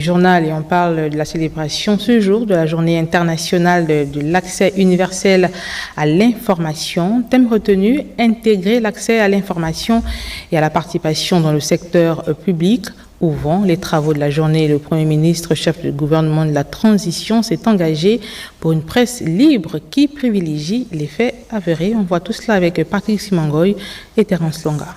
Journal et on parle de la célébration ce jour de la journée internationale de l'accès universel à l'information. Thème retenu, intégrer l'accès à l'information et à la participation dans le secteur public. Ouvrant les travaux de la journée, le Premier ministre, chef du gouvernement de la transition, s'est engagé pour une presse libre qui privilégie les faits avérés. On voit tout cela avec Patrick Simangoy et Terence Longa.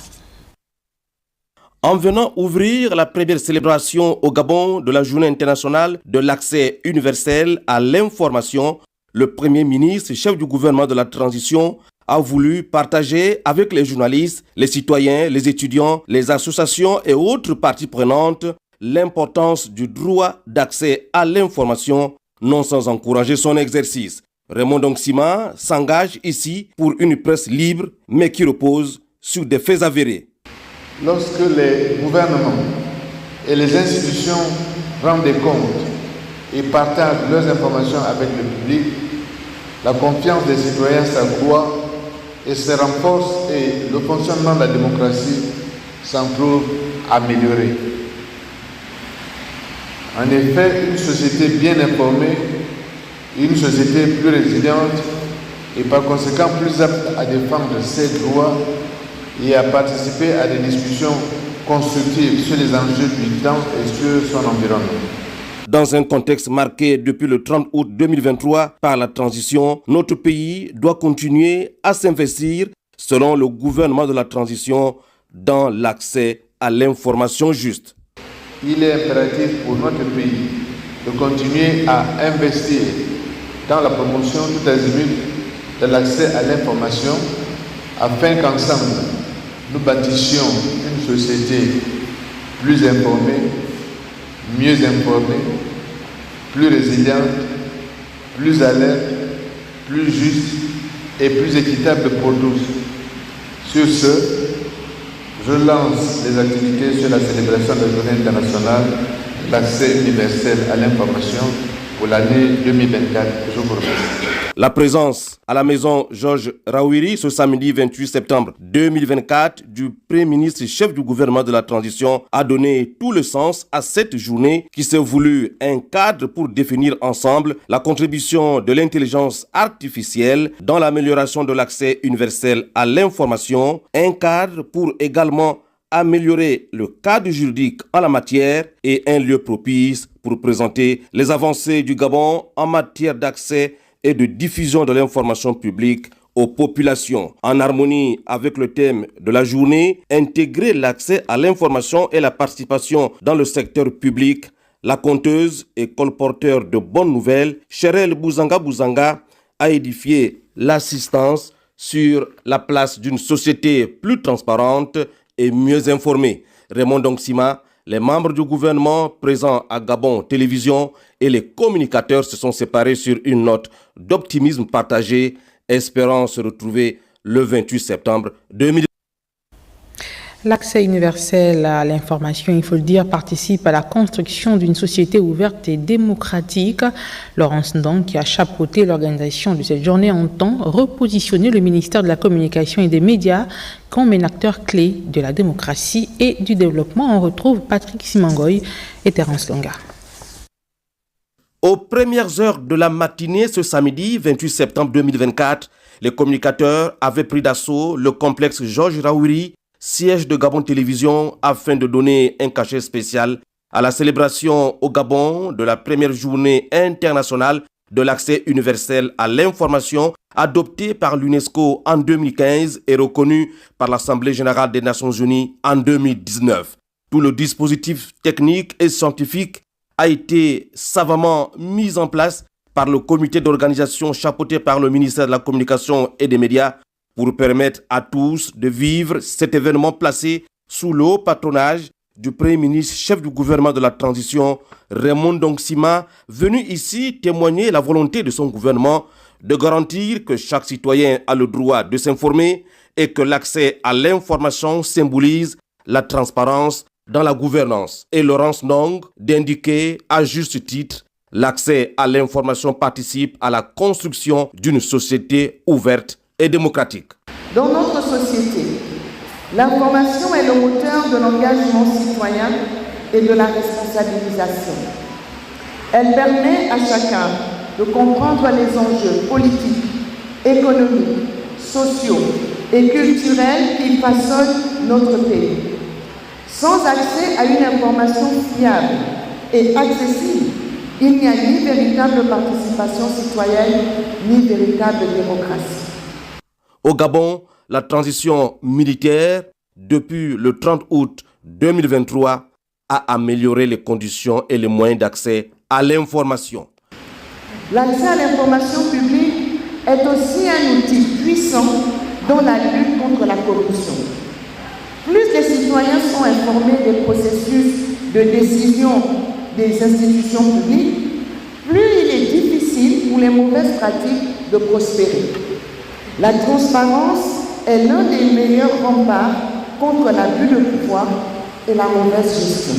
En venant ouvrir la première célébration au Gabon de la Journée internationale de l'accès universel à l'information, le Premier ministre, chef du gouvernement de la transition, a voulu partager avec les journalistes, les citoyens, les étudiants, les associations et autres parties prenantes l'importance du droit d'accès à l'information, non sans encourager son exercice. Raymond Ndongsima s'engage ici pour une presse libre, mais qui repose sur des faits avérés. Lorsque les gouvernements et les institutions rendent des comptes et partagent leurs informations avec le public, la confiance des citoyens s'accroît et se renforce et le fonctionnement de la démocratie s'en trouve amélioré. En effet, une société bien informée, une société plus résiliente et par conséquent plus apte à défendre ses droits et à participer à des discussions constructives sur les enjeux du temps et sur son environnement. Dans un contexte marqué depuis le 30 août 2023 par la transition, notre pays doit continuer à s'investir, selon le gouvernement de la transition, dans l'accès à l'information juste. Il est impératif pour notre pays de continuer à investir dans la promotion tout azimut de l'accès à l'information afin qu'ensemble, nous bâtissions une société plus informée, mieux informée, plus résiliente, plus alerte, plus juste et plus équitable pour tous. Sur ce, je lance les activités sur la célébration de la Journée internationale de l'accès universel à l'information pour l'année 2024. Je vous remercie. La présence à la maison Georges Rawiri ce samedi 28 septembre 2024 du Premier ministre chef du gouvernement de la transition a donné tout le sens à cette journée qui s'est voulue un cadre pour définir ensemble la contribution de l'intelligence artificielle dans l'amélioration de l'accès universel à l'information, un cadre pour également améliorer le cadre juridique en la matière et un lieu propice pour présenter les avancées du Gabon en matière d'accès et de diffusion de l'information publique aux populations. En harmonie avec le thème de la journée, intégrer l'accès à l'information et la participation dans le secteur public, la conteuse et colporteur de bonnes nouvelles, Cherelle Bouzanga a édifié l'assistance sur la place d'une société plus transparente et mieux informée. Raymond Ndongsima, les membres du gouvernement présents à Gabon Télévision et les communicateurs se sont séparés sur une note d'optimisme partagé, espérant se retrouver le 28 septembre 2020. L'accès universel à l'information, il faut le dire, participe à la construction d'une société ouverte et démocratique. Laurence Ndong, qui a chapeauté l'organisation de cette journée, entend repositionner le ministère de la Communication et des Médias comme un acteur clé de la démocratie et du développement. On retrouve Patrick Simangoy et Terence Longa. Aux premières heures de la matinée ce samedi 28 septembre 2024, les communicateurs avaient pris d'assaut le complexe Georges Rawiri, siège de Gabon Télévision, afin de donner un cachet spécial à la célébration au Gabon de la première journée internationale de l'accès universel à l'information adoptée par l'UNESCO en 2015 et reconnue par l'Assemblée générale des Nations unies en 2019. Tout le dispositif technique et scientifique a été savamment mis en place par le comité d'organisation chapeauté par le ministère de la Communication et des Médias pour permettre à tous de vivre cet événement placé sous le haut patronage du Premier ministre, chef du gouvernement de la transition, Raymond Ndongsima, venu ici témoigner la volonté de son gouvernement de garantir que chaque citoyen a le droit de s'informer et que l'accès à l'information symbolise la transparence dans la gouvernance. Et Laurence Ndong d'indiquer à juste titre l'accès à l'information participe à la construction d'une société ouverte et démocratique. Dans notre société, l'information est le moteur de l'engagement citoyen et de la responsabilisation. Elle permet à chacun de comprendre les enjeux politiques, économiques, sociaux et culturels qui façonnent notre pays. Sans accès à une information fiable et accessible, il n'y a ni véritable participation citoyenne, ni véritable démocratie. Au Gabon, la transition militaire, depuis le 30 août 2023, a amélioré les conditions et les moyens d'accès à l'information. L'accès à l'information publique est aussi un outil puissant dans la lutte contre la corruption. Plus les citoyens sont informés des processus de décision des institutions publiques, plus il est difficile pour les mauvaises pratiques de prospérer. La transparence est l'un des meilleurs remparts contre l'abus de pouvoir et la mauvaise gestion.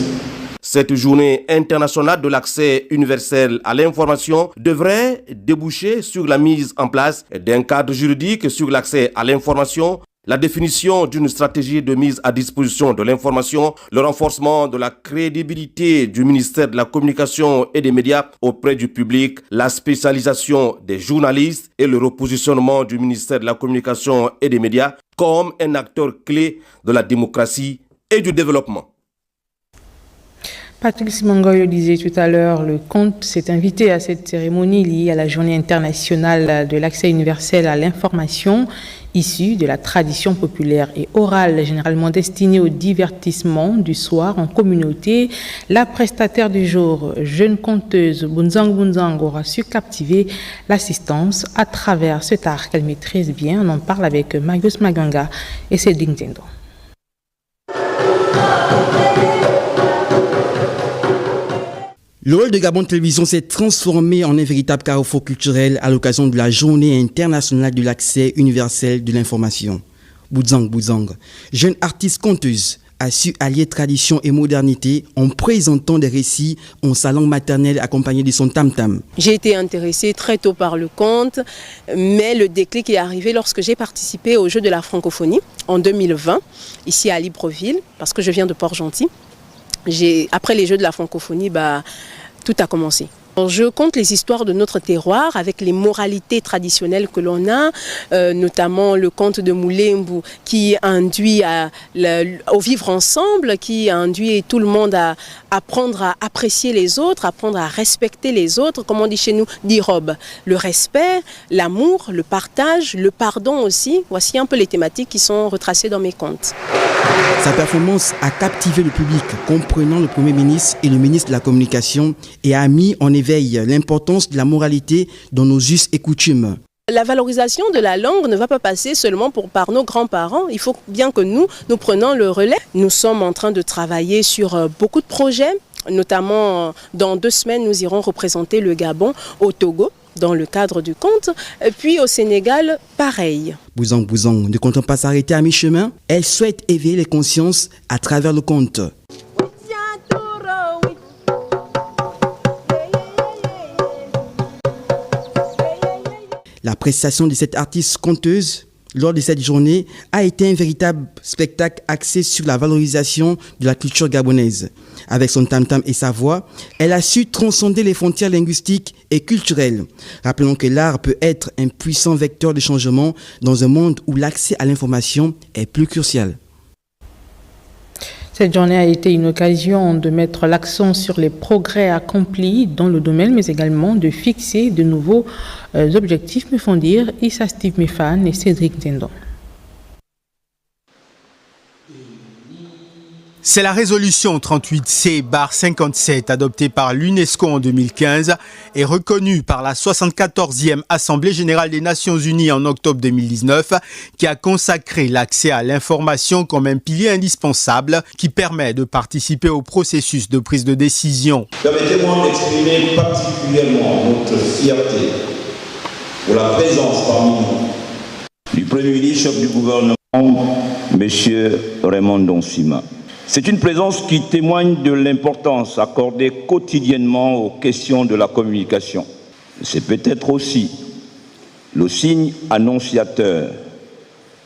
Cette journée internationale de l'accès universel à l'information devrait déboucher sur la mise en place d'un cadre juridique sur l'accès à l'information, la définition d'une stratégie de mise à disposition de l'information, le renforcement de la crédibilité du ministère de la Communication et des Médias auprès du public, la spécialisation des journalistes et le repositionnement du ministère de la Communication et des Médias comme un acteur clé de la démocratie et du développement. Patrick Simangoy le disait tout à l'heure, le compte s'est invité à cette cérémonie liée à la Journée internationale de l'accès universel à l'information, issue de la tradition populaire et orale, généralement destinée au divertissement du soir en communauté. La prestataire du jour, jeune conteuse Bunzang Bunzang, aura su captiver l'assistance à travers cet art qu'elle maîtrise bien. On en parle avec Marius Maganga et Cédric Nzendo. Le rôle de Gabon Télévision s'est transformé en un véritable carrefour culturel à l'occasion de la Journée internationale de l'accès universel de l'information. Bunzang Bunzang, jeune artiste conteuse, a su allier tradition et modernité en présentant des récits en sa langue maternelle accompagnée de son tam-tam. J'ai été intéressée très tôt par le conte, mais le déclic est arrivé lorsque j'ai participé au Jeu de la francophonie en 2020, ici à Libreville, parce que je viens de Port-Gentil. Après les Jeux de la francophonie, tout a commencé. Je conte les histoires de notre terroir avec les moralités traditionnelles que l'on a, notamment le conte de Moulembu qui induit au vivre ensemble, qui induit tout le monde à apprendre à apprécier les autres, apprendre à respecter les autres, comme on dit chez nous, d'Irob. Le respect, l'amour, le partage, le pardon aussi, voici un peu les thématiques qui sont retracées dans mes contes. Sa performance a captivé le public, comprenant le Premier ministre et le ministre de la Communication, et a mis en éveil l'importance de la moralité dans nos us et coutumes. La valorisation de la langue ne va pas passer seulement par nos grands-parents. Il faut bien que nous prenions le relais. Nous sommes en train de travailler sur beaucoup de projets. Notamment, dans 2 semaines, nous irons représenter le Gabon au Togo, dans le cadre du conte. Et puis au Sénégal, pareil. Bunzang Bunzang ne comptant pas s'arrêter à mi-chemin, elle souhaite éveiller les consciences à travers le conte. La prestation de cette artiste conteuse lors de cette journée a été un véritable spectacle axé sur la valorisation de la culture gabonaise. Avec son tam-tam et sa voix, elle a su transcender les frontières linguistiques et culturelles. Rappelons que l'art peut être un puissant vecteur de changement dans un monde où l'accès à l'information est plus crucial. Cette journée a été une occasion de mettre l'accent sur les progrès accomplis dans le domaine, mais également de fixer de nouveaux objectifs, me font dire Issa Steve Mefan et Cédric Nzendo. C'est la résolution 38C/57 adoptée par l'UNESCO en 2015 et reconnue par la 74e Assemblée générale des Nations unies en octobre 2019 qui a consacré l'accès à l'information comme un pilier indispensable qui permet de participer au processus de prise de décision. Permettez-moi d'exprimer particulièrement notre fierté pour la présence parmi nous du Premier ministre chef du gouvernement, M. Raymond Donsima. C'est une présence qui témoigne de l'importance accordée quotidiennement aux questions de la communication. C'est peut-être aussi le signe annonciateur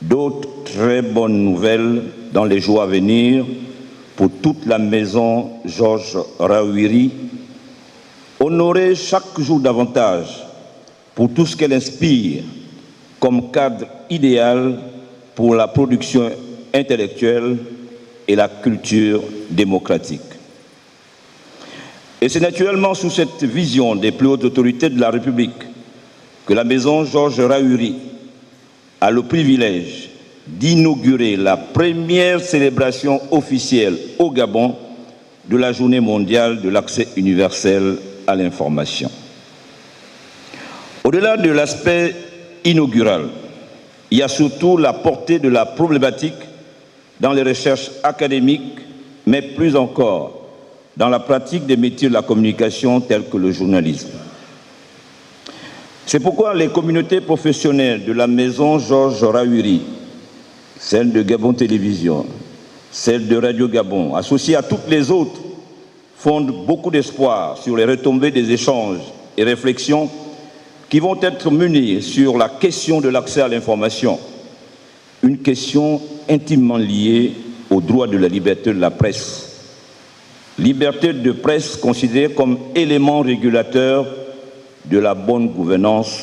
d'autres très bonnes nouvelles dans les jours à venir pour toute la maison Georges Rawiri, honorer chaque jour davantage pour tout ce qu'elle inspire comme cadre idéal pour la production intellectuelle et la culture démocratique. Et c'est naturellement sous cette vision des plus hautes autorités de la République que la maison Georges Rawiri a le privilège d'inaugurer la première célébration officielle au Gabon de la Journée mondiale de l'accès universel à l'information. Au-delà de l'aspect inaugural, il y a surtout la portée de la problématique dans les recherches académiques, mais plus encore dans la pratique des métiers de la communication tels que le journalisme. C'est pourquoi les communautés professionnelles de la maison Georges Rawiri, celle de Gabon Télévision, celle de Radio Gabon, associées à toutes les autres, fondent beaucoup d'espoir sur les retombées des échanges et réflexions qui vont être menés sur la question de l'accès à l'information, une question intimement liée au droit de la liberté de la presse. Liberté de presse considérée comme élément régulateur de la bonne gouvernance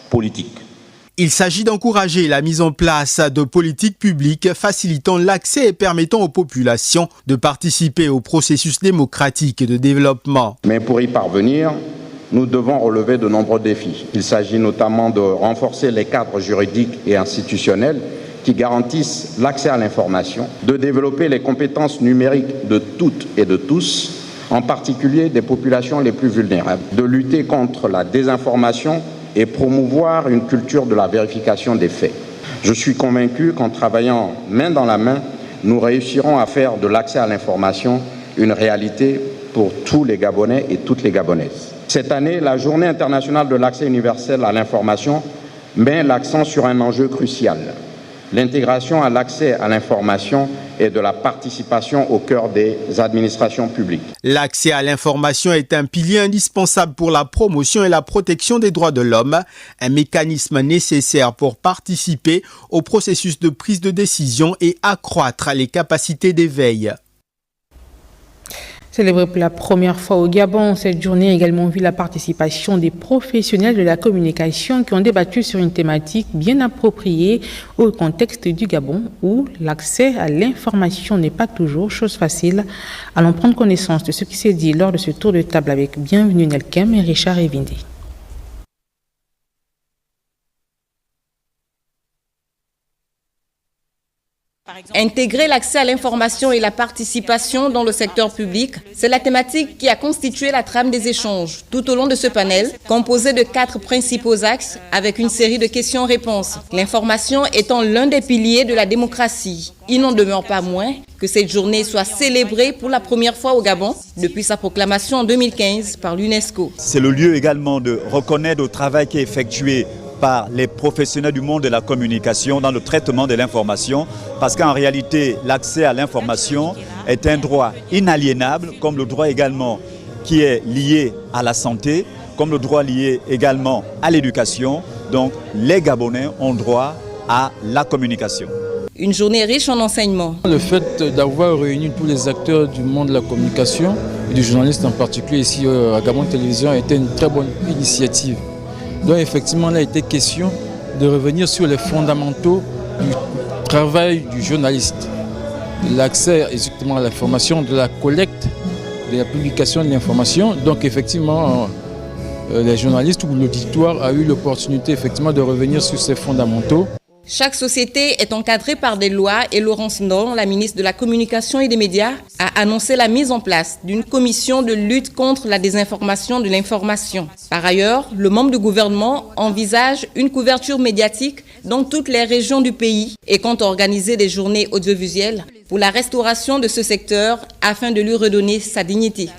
politique. Il s'agit d'encourager la mise en place de politiques publiques facilitant l'accès et permettant aux populations de participer au processus démocratique de développement. Mais pour y parvenir, nous devons relever de nombreux défis. Il s'agit notamment de renforcer les cadres juridiques et institutionnels qui garantissent l'accès à l'information, de développer les compétences numériques de toutes et de tous, en particulier des populations les plus vulnérables, de lutter contre la désinformation et promouvoir une culture de la vérification des faits. Je suis convaincu qu'en travaillant main dans la main, nous réussirons à faire de l'accès à l'information une réalité pour tous les Gabonais et toutes les Gabonaises. Cette année, la Journée internationale de l'accès universel à l'information met l'accent sur un enjeu crucial: l'intégration à l'accès à l'information et de la participation au cœur des administrations publiques. L'accès à l'information est un pilier indispensable pour la promotion et la protection des droits de l'homme, un mécanisme nécessaire pour participer au processus de prise de décision et accroître les capacités d'éveil. Célébrée pour la première fois au Gabon, cette journée a également vu la participation des professionnels de la communication qui ont débattu sur une thématique bien appropriée au contexte du Gabon où l'accès à l'information n'est pas toujours chose facile. Allons prendre connaissance de ce qui s'est dit lors de ce tour de table avec Bienvenue Nelkem et Richard Evinde. Intégrer l'accès à l'information et la participation dans le secteur public, c'est la thématique qui a constitué la trame des échanges tout au long de ce panel, composé de 4 principaux axes avec une série de questions-réponses. L'information étant l'un des piliers de la démocratie. Il n'en demeure pas moins que cette journée soit célébrée pour la première fois au Gabon depuis sa proclamation en 2015 par l'UNESCO. C'est le lieu également de reconnaître le travail qui est effectué par les professionnels du monde de la communication dans le traitement de l'information, parce qu'en réalité, l'accès à l'information est un droit inaliénable, comme le droit également qui est lié à la santé, comme le droit lié également à l'éducation. Donc, les Gabonais ont droit à la communication. Une journée riche en enseignements. Le fait d'avoir réuni tous les acteurs du monde de la communication, et du journaliste en particulier ici à Gabon Télévision, a été une très bonne initiative. Donc effectivement, il a été question de revenir sur les fondamentaux du travail du journaliste, de l'accès exactement à l'information, de la collecte, de la publication de l'information. Donc effectivement, les journalistes ou l'auditoire a eu l'opportunité effectivement de revenir sur ces fondamentaux. Chaque société est encadrée par des lois et Laurence Ndong, la ministre de la Communication et des Médias, a annoncé la mise en place d'une commission de lutte contre la désinformation de l'information. Par ailleurs, le membre du gouvernement envisage une couverture médiatique dans toutes les régions du pays et compte organiser des journées audiovisuelles pour la restauration de ce secteur afin de lui redonner sa dignité.